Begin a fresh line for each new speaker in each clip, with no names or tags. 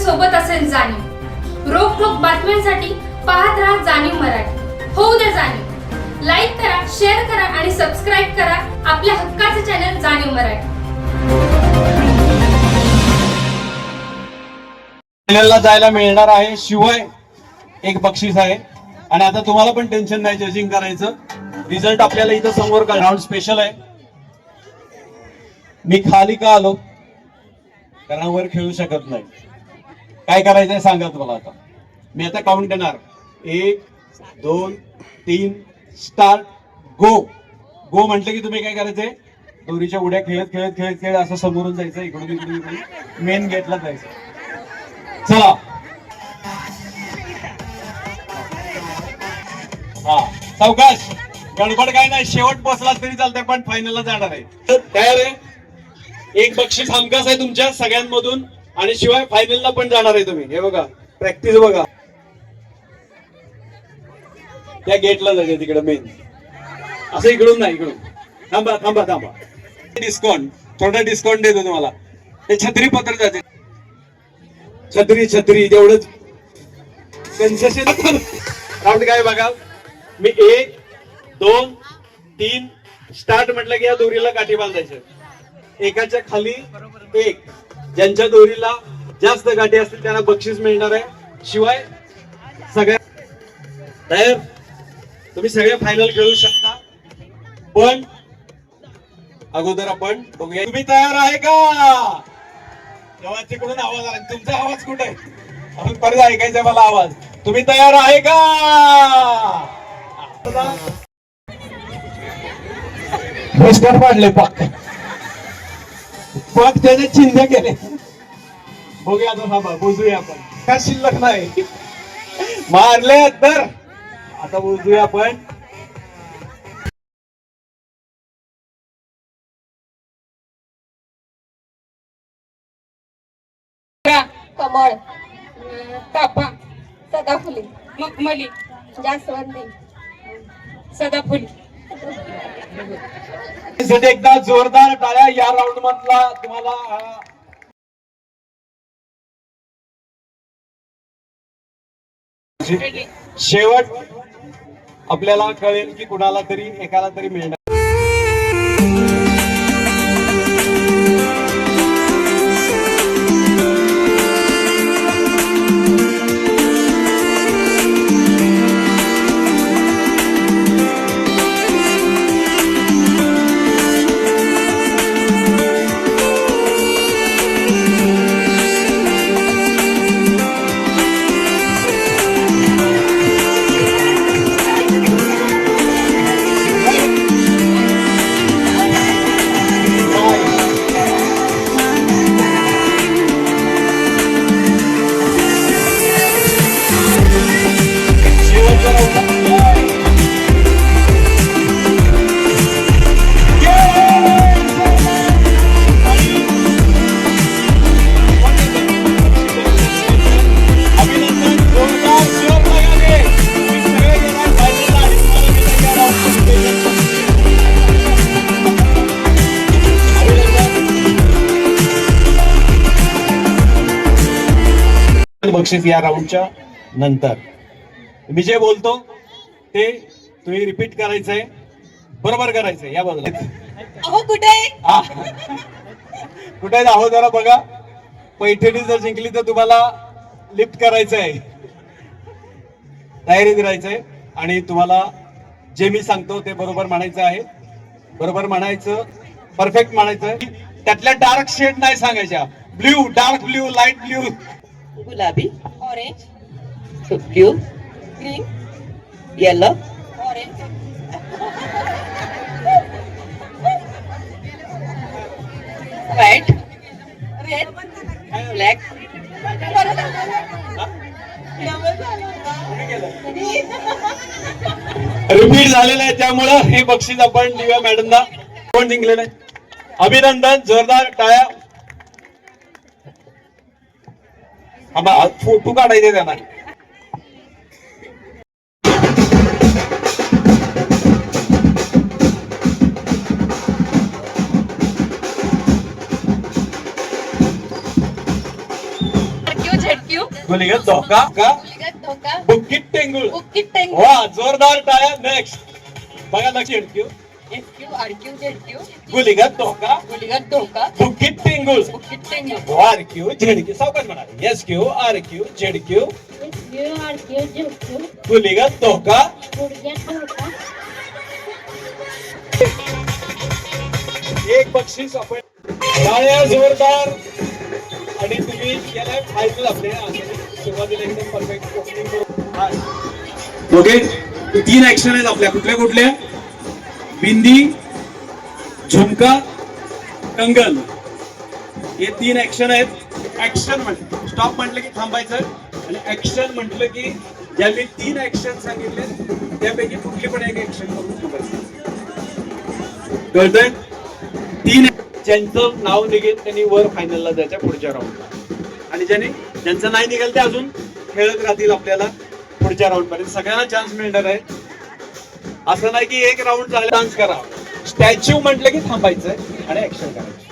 सोबत असेल जाणीव. रोखोक बातम्यांसाठी पाहत राहा जाणीव मराठी. होऊ द्या जाणीव. लाईक करा, शेअर करा आणि सबस्क्राईब करा आपल्या हक्काचे चॅनल जाणीव मराठी.
फायनलला जायला मिळणार आहे, शिवाय एक बक्षीस आहे. आणि आता तुम्हाला पण टेन्शन नाही जजिंग करायचं. रिझल्ट आपल्याला इथं समोर का राऊंड स्पेशल आहे. मी खाली का आलो, कारण वर खेळू शकत नाही. काय करायचंय सांगा तुम्हाला. आता मी आता काउंट देणार, 1 2 3 स्टार्ट. गो. गो म्हटलं की तुम्ही काय करायचंय, दोरीच्या उड्या खेळत खेळत खेळत खेळत असं समोरून जायचं, इकडून इकडून इकडून मेन गेटला जायचं. चला. हा, सावकाश, गडबड काय नाही. शेवट पोचला तरी चालतंय, पण फायनलला जाणार आहे. तयार आहे. एक बक्षीस हमखास आहे तुमच्या सगळ्यांमधून, आणि शिवाय फायनलला पण जाणार आहे तुम्ही. हे बघा, प्रॅक्टिस बघा. त्या गेटला जायचं तिकडे मेन, असं इकडून नाही, इकडून. थांबा थांबा थांबा. डिस्काउंट, थोडा डिस्काउंट देतो तुम्हाला. ते छत्री पत्र जाते, छत्री छत्री तेवढंच कन्सेशन. राऊंड काय बघा. मी 1 2 3 स्टार्ट म्हटलं की या दोरीला काठी बांधायचं. एकाच्या खाली एक. ज्यांच्या दोरीला जास्त गाठी असतील त्यांना बक्षीस मिळणार आहे. शिवाय सगळ्या तयार. तुम्ही सगळे फायनल खेळू शकता, पण अगोदर आपण बघूया. तुम्ही तयार आहे का? तेव्हा तिकडून आवाज आला. तुमचा आवाज कुठे आहे? आपण परत ऐकायचा मला आवाज. तुम्ही तयार आहे का? पोस्टर पाडले, पाक पाक त्याचे चिन्ह केले. बघूया आता, थांबा बोलूया आपण. काय शिल्लक नाही, मारले तर आता बोलूया आपण.
कमळ, चाफा, सदाफुली, मखमली, जास्वंदी, सदाफुली.
एकदा जोरदार टाळ्या या राऊंड मधला तुम्हाला. शेवट आपल्याला कळेल की कुणाला तरी एकाला तरी मिळणार. बक्षीस या राऊंडच्या नंतर. मी जे बोलतो ते तुम्ही रिपीट करायचंय, बरोबर करायचंय. या बाजूला
अहो कुठे
कुठे आहो जरा बघा. पैठणी जर जिंकली तर तुम्हाला लिफ्ट करायचं आहे. तयारीत राहायचंय आणि तुम्हाला जे मी सांगतो ते बरोबर म्हणायचं आहे. बरोबर म्हणायचं, परफेक्ट म्हणायचं. त्यातल्या डार्क शेड नाही सांगायच्या. Blue, dark blue, light blue,
गुलाबी,
orange,
blue,
green,
yellow,
orange,
white,
red,
black,
repeat झालेलं आहे. त्यामुळं हे बक्षीस आपण दिव्या मॅडमला. कोण जिंकलेलं आहे? अभिनंदन. जोरदार टाळ्या. फोटो काढायचे त्यांना.
क्यों झटके
गुलिगत धोका का
गुलिगत धोका
बुक्कीट टेंगुळ
बुक्कीट टेंग
वा जोरदार टाळ्या. नेक्स्ट बघा लक्ष झेडक्यू
SQ RQ ZQ
गुलिगत धोका
गुलिगत धोका
बुक्कीट टेंगुळ
बुक्कीट टेंग
आर क्यू झेडक्यू सावकाश म्हणा. एस क्यू आर क्यू झेडक्यू गुलिगत धोका. एक बक्षीस आपण टाळ्या जोरदार. आणि तुम्ही याला फायनल आपले सुरुवातीला एकदम परफेक्ट ओपनिंग. ओके 3 ऍक्शन आहेत आपल्या. कुठल्या कुठल्या? बिंदी, झुमका, कंगन. हे 3 ऍक्शन आहेत. ऍक्शन म्हटलं स्टॉप म्हटलं की थांबायचं आणि ऍक्शन म्हटलं की ज्या मी 3 ऍक्शन सांगितले त्यापैकी कुठली पण एक ऍक्शन करून थांबायचं. कळतंय? 3 ज्यांचं नाव निघेल त्यांनी वर फायनलला जायच्या पुढच्या राऊंडला. आणि ज्यांचं नाही निघेल ते अजून खेळत राहतील आपल्याला पुढच्या राऊंड पर्यंत. सगळ्यांना चान्स मिळणार आहे. असं नाही की एक राऊंड झाला डान्स करा. स्टॅच्यू म्हटलं की थांबायचंय आणि ऍक्शन करायचं.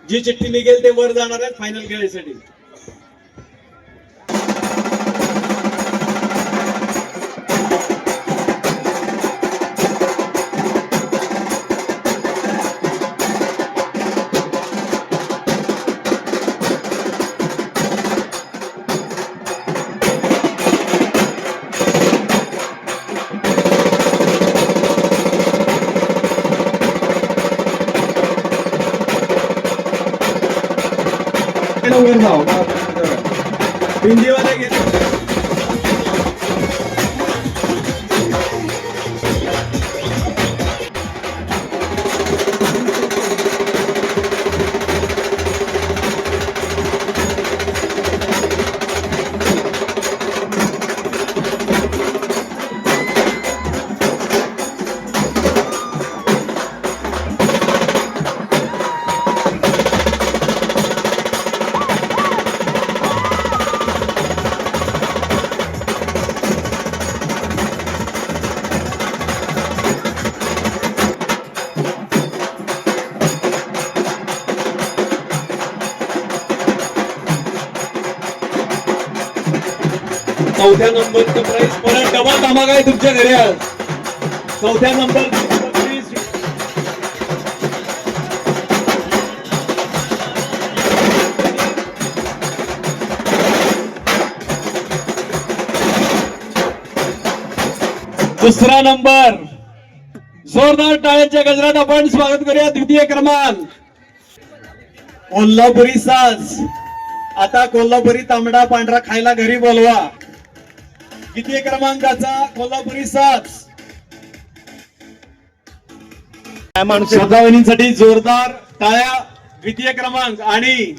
जी चिठ्ठी निघेल ते वर जाणार आहे फायनल खेळायसाठी. वर जाऊ हिंदीवाले घेते. चौथ्या नंबरचं प्राइस परत डबल धमाका आहे तुमच्या घरी आज. चौथ्या नंबर दुसरा नंबर. जोरदार टाळ्यांच्या गजरात आपण स्वागत करूया. द्वितीय क्रमांक कोल्हापुरी साज. आता कोल्हापुरी तांबडा पांढरा खायला घरी बोलवा. द्वितीय क्रमांकाचा कोल्हापुरी साज. श्रद्धावनींसाठी जोरदार टाळ्या. द्वितीय क्रमांक. आणि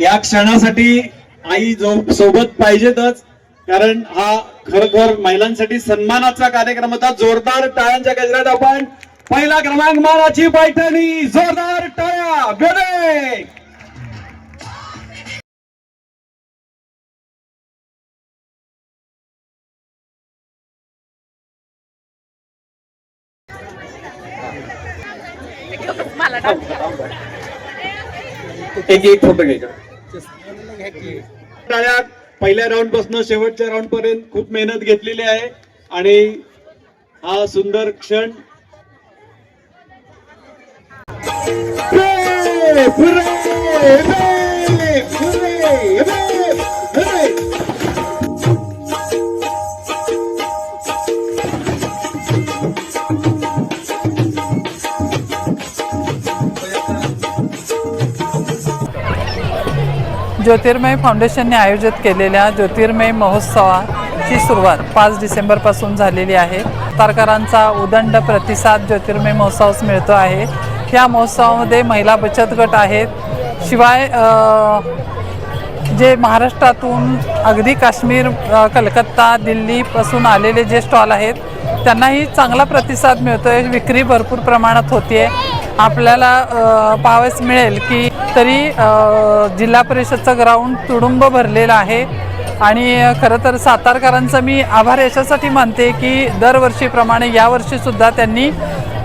या क्षणासाठी आई सोबत पाहिजेतच, कारण हा खरोखर महिलांसाठी सन्मानाचा कार्यक्रम होता. जोरदार टाळ्यांच्या गजरात आपण पहिला क्रमांक मानाची पैठणी. जोरदार टाळ्या. गणे एक फोटो घ्यायचा. पहिल्या राऊंड पासून शेवटच्या राऊंड पर्यंत खूप मेहनत घेतलेली आहे आणि हा सुंदर क्षण
ज्योतिर्मय फाउंडेशनने आयोजित केलेल्या ज्योतिर्मय महोत्सवाची सुरुवात 5 डिसेंबरपासून झालेली आहे. सातारकरांचा उदंड प्रतिसाद ज्योतिर्मय महोत्सवास मिळतो आहे. या महोत्सवामध्ये महिला बचत गट आहेत, शिवाय जे महाराष्ट्रातून अगदी काश्मीर, कलकत्ता, दिल्लीपासून आलेले जे स्टॉल आहेत त्यांनाही चांगला प्रतिसाद मिळतो आहे. विक्री भरपूर प्रमाणात होती आहे. आपल्याला पाहावयास मिळेल की तरी जिल्हा परिषदचं ग्राउंड तुडुंब भरलेलं आहे आणि खरं तर सातारकरांचा मी आभार याच्यासाठी मानते की दरवर्षीप्रमाणे यावर्षीसुद्धा त्यांनी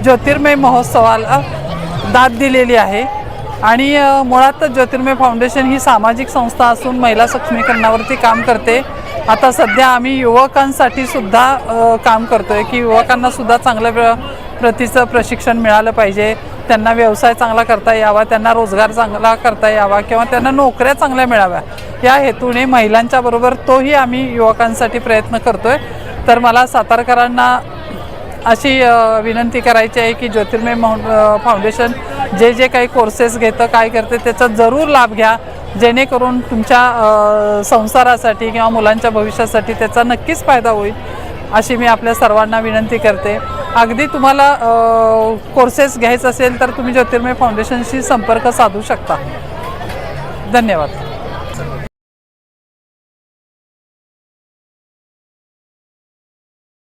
ज्योतिर्मय महोत्सवाला दाद दिलेली आहे. आणि मुळात ज्योतिर्मय फाउंडेशन ही सामाजिक संस्था असून महिला सक्षमीकरणावरती काम करते. आता सध्या आम्ही युवकांसाठी सुद्धा काम करतो आहे की युवकांनासुद्धा चांगल्या प्रतीचं प्रशिक्षण मिळालं पाहिजे, त्यांना व्यवसाय चांगला करता यावा, त्यांना रोजगार चांगला करता यावा किंवा त्यांना नोकऱ्या चांगल्या मिळाव्या या हेतूने महिलांच्या बरोबर तोही आम्ही युवकांसाठी प्रयत्न करतो आहे. तर मला सातारकरांना अशी विनंती करायची आहे की ज्योतिर्मय फाउंडेशन जे काही कोर्सेस घेतं, काय करते त्याचा जरूर लाभ घ्या, जेणेकरून तुमच्या संसारासाठी किंवा मुलांच्या भविष्यासाठी त्याचा नक्कीच फायदा होईल अशी मी आपल्या सर्वांना विनंती करते. अगदी तुम्हाला कोर्सेस घ्यायचा असेल तर तुम्ही ज्योतिर्मय फाउंडेशनशी संपर्क साधू शकता. धन्यवाद.